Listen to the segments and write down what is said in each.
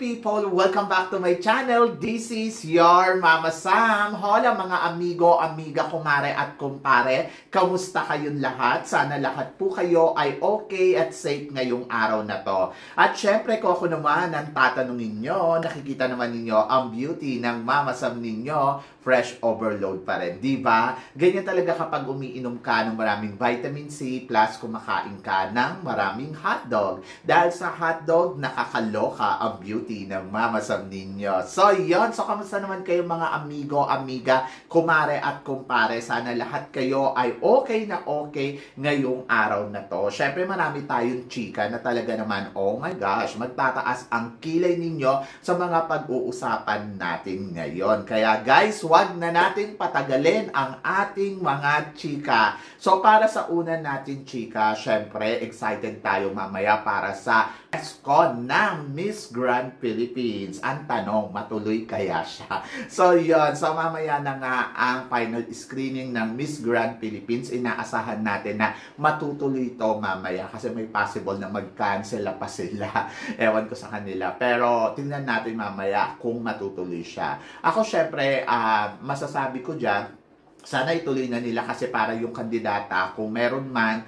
people! Welcome back to my channel. This is your Mama Sam. Hola mga amigo, amiga, kumare at kumpare. Kamusta kayong lahat? Sana lahat po kayo ay okay at safe ngayong araw na to. At syempre ko ako naman ang tatanungin nyo, nakikita naman ninyo ang beauty ng Mama Sam ninyo, fresh overload pa rin. Diba? Ganyan talaga kapag umiinom ka ng maraming vitamin C plus kumakain ka ng maraming hotdog. Dahil sa hotdog, nakakaloka ang beauty ng Mama Sam ninyo. So, yun. So, kamusta naman kayo mga amigo, amiga, kumare at kumpare? Sana lahat kayo ay okay na okay ngayong araw na to. Syempre, marami tayong chika na talaga naman, oh my gosh, magtataas ang kilay ninyo sa mga pag-uusapan natin ngayon. Kaya guys, wag na natin patagalin ang ating mga chika. So, para sa una natin chika, syempre, excited tayo mamaya para sa ESCON ng Miss Grand Philippines. Ang tanong, matuloy kaya siya? So, yun. So, mamaya na nga ang final screening ng Miss Grand Philippines. Inaasahan natin na matutuloy ito mamaya kasi may possible na mag-cancel pa sila. Ewan ko sa kanila. Pero, tingnan natin mamaya kung matutuloy siya. Ako, syempre, masasabi ko dyan, sana ituloy na nila kasi para yung kandidata, kung meron man,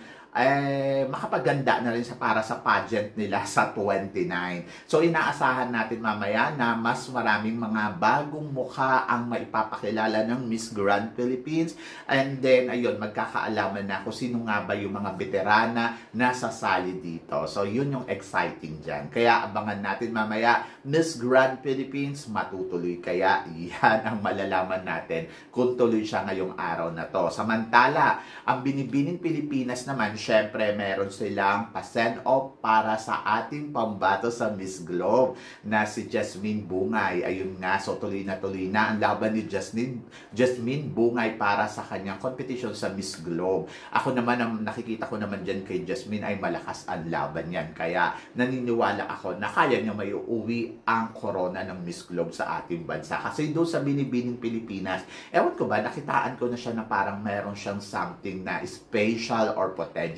makapaganda na rin para sa pageant nila sa 29. So, inaasahan natin mamaya na mas maraming mga bagong mukha ang maipapakilala ng Miss Grand Philippines. And then, ayun, magkakaalaman na kung sino nga ba yung mga veterana na sasali dito. So, yun yung exciting dyan. Kaya, abangan natin mamaya, Miss Grand Philippines, matutuloy kaya? Yan ang malalaman natin kung tuloy siya ngayong araw na to. Samantala, ang Binibining Pilipinas naman, syempre, meron silang pa-send-off para sa ating pambato sa Miss Globe na si Jasmine Bungay. Ayun nga, so tuloy na ang laban ni Jasmine Bungay para sa kanyang competition sa Miss Globe. Ako naman, ang nakikita ko naman dyan kay Jasmine ay malakas ang laban yan. Kaya naniniwala ako na kaya niya may uuwi ang corona ng Miss Globe sa ating bansa. Kasi doon sa Binibining Pilipinas, ewan ko ba, nakitaan ko na siya na parang meron siyang something na special or potential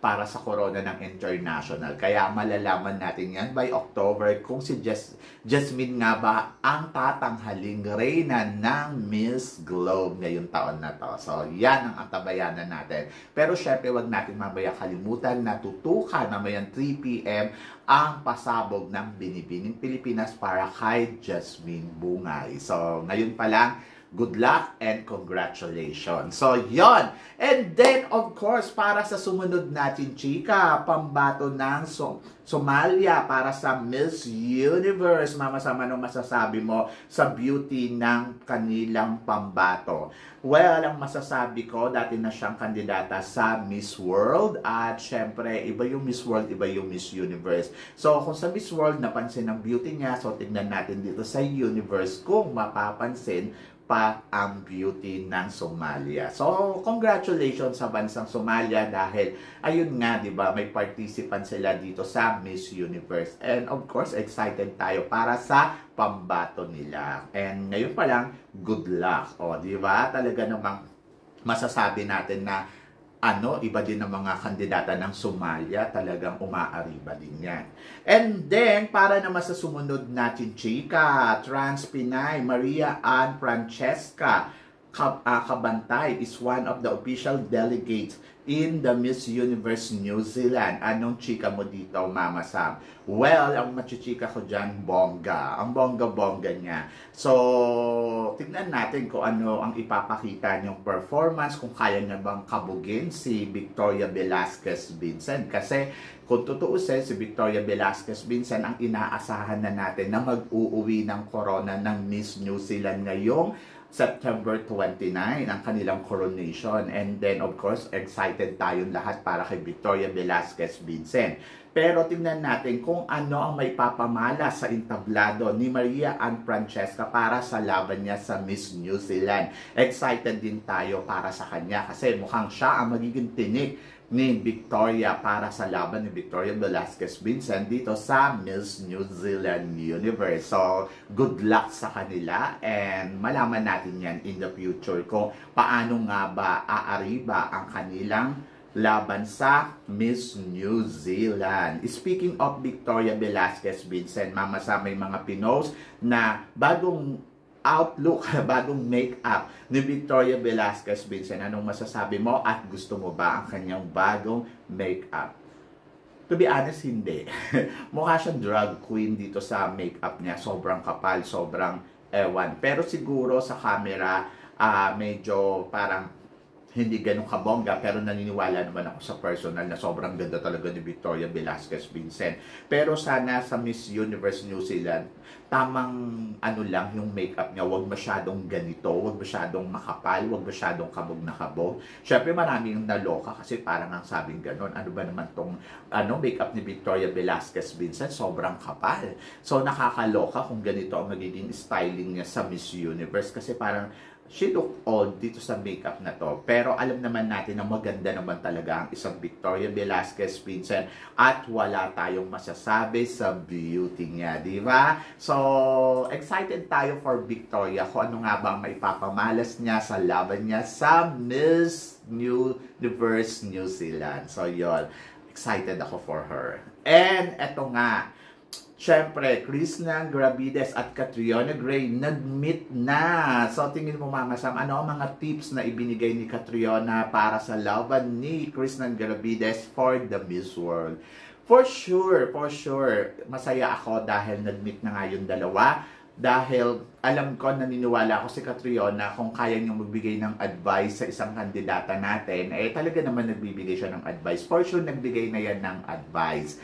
para sa corona ng international. Kaya malalaman natin yan by October kung si Jasmine nga ba ang tatanghaling reyna ng Miss Globe ngayong taon na to. So, yan ang atabayanan natin. Pero syempre, wag natin mamaya kalimutan na tutukan mamayang 3 p.m. ang pasabog ng Binibining Pilipinas para kay Jasmine Bungay. So, ngayon pa lang, good luck and congratulations. So, yon. And then, of course, para sa sumunod natin, chika, pambato ng Somalia para sa Miss Universe. Mama Sam, anong masasabi mo sa beauty ng kanilang pambato? Well, ang masasabi ko, dati na siyang kandidata sa Miss World. At syempre, iba yung Miss World, iba yung Miss Universe. So, kung sa Miss World, napansin ang beauty niya. So, tignan natin dito sa Universe kung mapapansin pa ang beauty ng Somalia. So, congratulations sa bansang Somalia dahil, ayun nga, di ba, may participant sila dito sa Miss Universe. And of course, excited tayo para sa pambato nila. And ngayon pa lang, good luck. O, di ba? Talaga namang masasabi natin na iba din ang mga kandidata ng Somalia, talagang umaariba din yan. And then, para naman sa sumunod natin, chika, Trans Pinay, Maria Ann Francesca Kabantay is one of the official delegates in the Miss Universe New Zealand. Anong chika mo dito, Mama Sam? Well, ang machichika ko dyan, bongga. Ang bongga-bongga niya. So, tignan natin kung ano ang ipapakita niyong performance, kung kaya niya bang kabugin si Victoria Velasquez Vincent. Kasi, kung tutuusin, si Victoria Velasquez Vincent ang inaasahan na natin na mag-uuwi ng corona ng Miss New Zealand ngayong September 29, ang kanilang coronation. And then, of course, excited tayong lahat para kay Victoria Velasquez Vincent. Pero tingnan natin kung ano ang may papamala sa entablado ni Maria Ann Francesca para sa laban niya sa Miss New Zealand. Excited din tayo para sa kanya kasi mukhang siya ang magiging tinik ni Victoria para sa laban ni Victoria Velasquez Vincent dito sa Miss New Zealand Universe. So, good luck sa kanila and malaman natin yan in the future kung paano nga ba aariba ang kanilang laban sa Miss New Zealand. Speaking of Victoria Velasquez Vincent, Mama Sam, may mga pinost na bagong outlook, bagong make-up ni Victoria Velasquez Vincent. Anong masasabi mo at gusto mo ba ang kanyang bagong make-up? To be honest, hindi. Mukha siyang drag queen dito sa make-up niya. Sobrang kapal, sobrang ewan. Pero siguro sa camera, medyo parang hindi ganun kabongga, pero naniniwala naman ako sa personal na sobrang ganda talaga ni Victoria Velasquez Vincent. Pero sana sa Miss Universe New Zealand, tamang ano lang yung makeup niya, wag masyadong ganito, wag masyadong makapal, wag masyadong kabog na kabog. Syempre marami yung naloka kasi parang ang sabing ganun, ano ba naman tong makeup ni Victoria Velasquez Vincent, sobrang kapal. So nakakaloka kung ganito ang magiging styling niya sa Miss Universe kasi parang she look old dito sa makeup na to. Pero alam naman natin na maganda naman talaga ang isang Victoria Velasquez Vincent at wala tayong masasabi sa beauty niya, di ba? So, excited tayo for Victoria kung ano nga ba ang maipapamalas niya sa laban niya sa Miss Universe New Zealand. So, yun. Excited ako for her. And eto nga, syempre, Krishna Gravides at Catriona Gray nag-meet na. So, tingin mo, Mama Sam, ano ang mga tips na ibinigay ni Catriona para sa laban ni Krishna Gravides for the Miss World? For sure, masaya ako dahil nag-meet na nga yung dalawa. Dahil alam ko, naniniwala ako si Catriona kung kaya niyang magbigay ng advice sa isang kandidata natin, eh talaga naman nagbibigay siya ng advice. For sure, nagbigay na yan ng advice.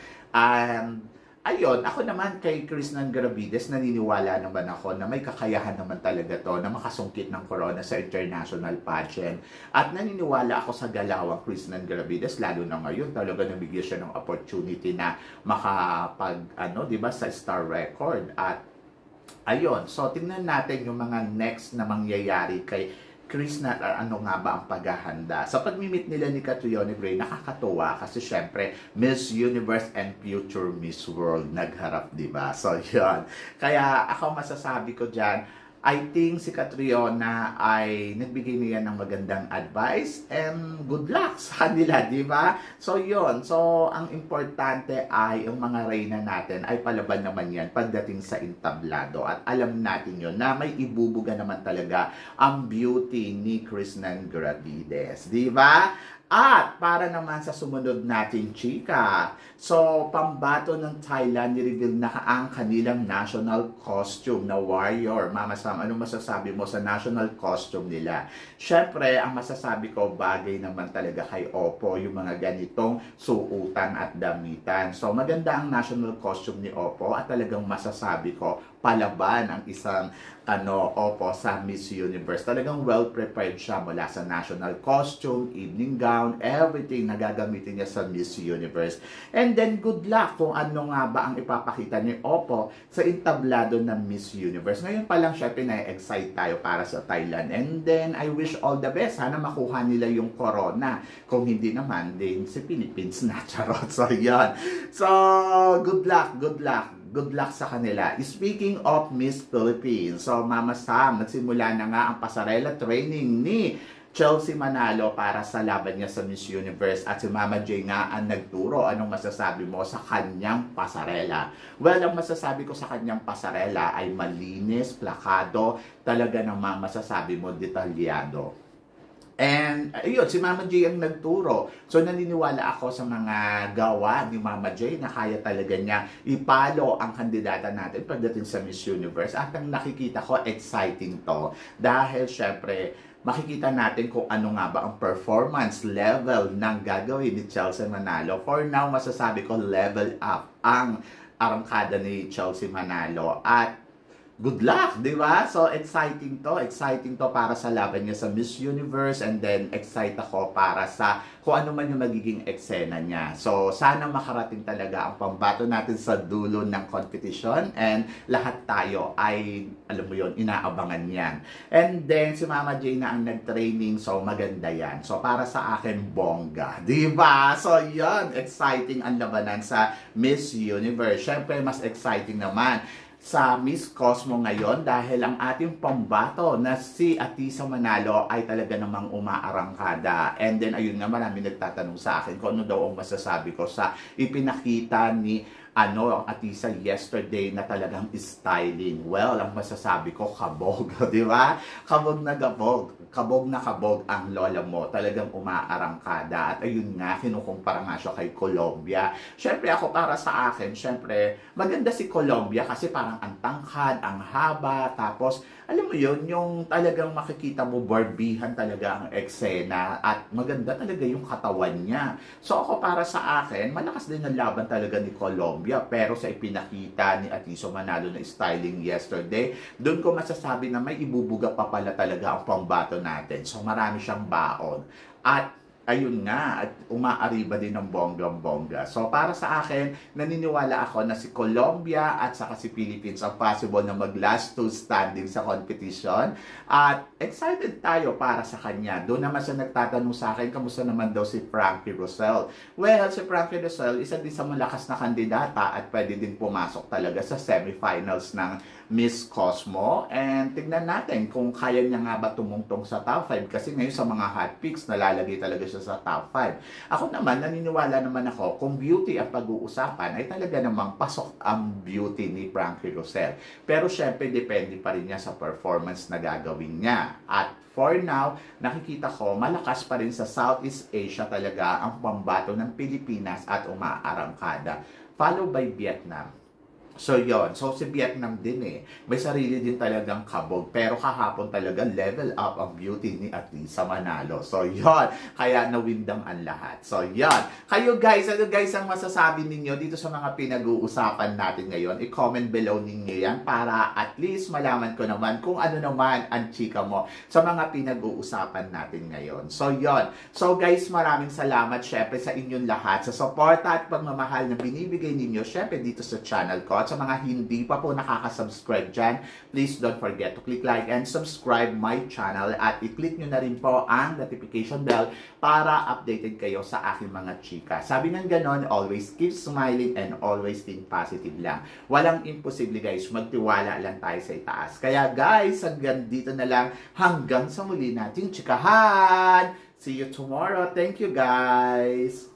Ayun, ako naman kay Krishna Gravides, naniniwala naman ako na may kakayahan naman talaga to na makasungkit ng corona sa international pageant. At naniniwala ako sa galawang Krishna Gravides, lalo na ngayon, talaga nabigyan siya ng opportunity na makapag, diba, sa Star Record. At ayun, so tingnan natin yung mga next na mangyayari kay Krishna, ano nga ba ang paghahanda. Sa pag-meet nila ni Catriona Gray, nakakatuwa kasi syempre Miss Universe and future Miss World nagharap, di ba? So, yun. Kaya ako masasabi ko dyan, I think si Catriona ay nagbigay niya ng magandang advice and good luck sa kanila, di ba? So, yun. So, ang importante ay yung mga reyna natin ay palaban naman yan pagdating sa entablado. At alam natin yun na may ibubuga naman talaga ang beauty ni Krishna Gravides, di ba? At para naman sa sumunod natin, chika. So, pambato ng Thailand, nireveal na ang kanilang national costume na warrior. Mama Sam, ano masasabi mo sa national costume nila? Syempre, ang masasabi ko, bagay naman talaga kay Oppo yung mga ganitong suutan at damitan. So, maganda ang national costume ni Oppo at talagang masasabi ko, palaban ang isang Oppo sa Miss Universe. Talagang well-prepared siya mula sa national costume, evening gown, everything na gagamitin niya sa Miss Universe. And then, good luck kung ano nga ba ang ipapakita ni Oppo sa entablado ng Miss Universe. Ngayon pa lang, syempre, na-excite tayo para sa Thailand. And then, I wish all the best. Sana makuha nila yung corona. Kung hindi naman, din si Philippines na. Charot. So, yan. So, good luck, good luck. Good luck sa kanila. Speaking of Miss Philippines, so Mama Sam, nagsimula na nga ang pasarela training ni Chelsea Manalo para sa laban niya sa Miss Universe at si Mama J nga ang nagturo. Anong masasabi mo sa kanyang pasarela? Well, ang masasabi ko sa kanyang pasarela ay malinis, plakado, talaga namang masasabi mo detalyado. And, ayun, si Mama J ang nagturo. So, naniniwala ako sa mga gawa ni Mama J na kaya talaga niya ipalo ang kandidata natin pagdating sa Miss Universe. At ang nakikita ko, exciting to. Dahil, syempre, makikita natin kung ano nga ba ang performance level ng gagawin ni Chelsea Manalo. For now, masasabi ko, level up ang arangkada ni Chelsea Manalo. At, good luck, di ba? So, exciting to para sa laban niya sa Miss Universe and then excite ako para sa kung ano man yung magiging eksena niya. So, sana makarating talaga ang pambato natin sa dulo ng competition and lahat tayo ay, alam mo yon, inaabangan yan. And then, si Mama J na ang nag-training, so maganda yan. So, para sa akin, bongga, di ba? So, yon, exciting ang labanan sa Miss Universe. Syempre, mas exciting naman sa Miss Cosmo ngayon dahil ang ating pambato na si Atisa Manalo ay talaga namang umaarangkada. And then ayun nga, marami nagtatanong sa akin kung ano daw ang masasabi ko sa ipinakita ni ang Atisa yesterday na talagang styling. Well, ang masasabi ko, kabog, di ba? Kabog na kabog ang lola mo. Talagang umaarangkada. At ayun nga, kinukumpara nga siya kay Colombia. Syempre ako, para sa akin, syempre, maganda si Colombia kasi parang ang tangkad, ang haba, tapos, alam mo yun, yung talagang makikita mo, barbihan talaga ang eksena at maganda talaga yung katawan niya. So ako, para sa akin, malakas din ang laban talaga ni Colombia. Pero sa ipinakita ni Atisa Manalo na styling yesterday, doon ko masasabi na may ibubuga pa pala talaga ang pambato natin. So marami siyang baon. At ayun nga, at umaariba din ng bonggang-bongga. So para sa akin, naniniwala ako na si Colombia at saka si Philippines ang possible na mag-last two standing sa competition. At excited tayo para sa kanya. Doon naman siya nagtatanong sa akin, kamusta naman daw si Frankie Rosel? Well, si Frankie Rosel, isa din sa malakas na kandidata at pwede din pumasok talaga sa semifinals ng Miss Cosmo. And tignan natin kung kaya niya nga ba tumungtong sa top 5 kasi ngayon sa mga hot picks, nalalagay talaga siya sa top 5. Ako naman, naniniwala naman ako, kung beauty ang pag-uusapan, ay talaga namang pasok ang beauty ni Frankie Rosel. Pero syempre, depende pa rin niya sa performance na gagawin niya. At for now, nakikita ko, malakas pa rin sa Southeast Asia talaga ang pambato ng Pilipinas at umaarangkada. Followed by Vietnam. So yon, so si Vietnam din may sarili din talagang kabog, pero kahapon talaga level up ang beauty ni Atisa Manalo. So yon, kaya nawindang ang lahat. So yon, kayo guys, ano guys ang masasabi ninyo dito sa mga pinag-uusapan natin ngayon? I-comment below ninyo yan para at least malaman ko naman kung ano naman ang chika mo sa mga pinag-uusapan natin ngayon. So yon, so guys, maraming salamat syempre sa inyong lahat sa suporta at pagmamahal na binibigay ninyo syempre dito sa channel ko. At sa mga hindi pa po nakaka-subscribe dyan, please don't forget to click like and subscribe my channel at i-click nyo na rin po ang notification bell para updated kayo sa aking mga chika. Sabi ng ganon, always keep smiling and always think positive lang. Walang imposible guys, magtiwala lang tayo sa itaas. Kaya guys, hanggang dito na lang, hanggang sa muli nating chikahan. See you tomorrow. Thank you guys.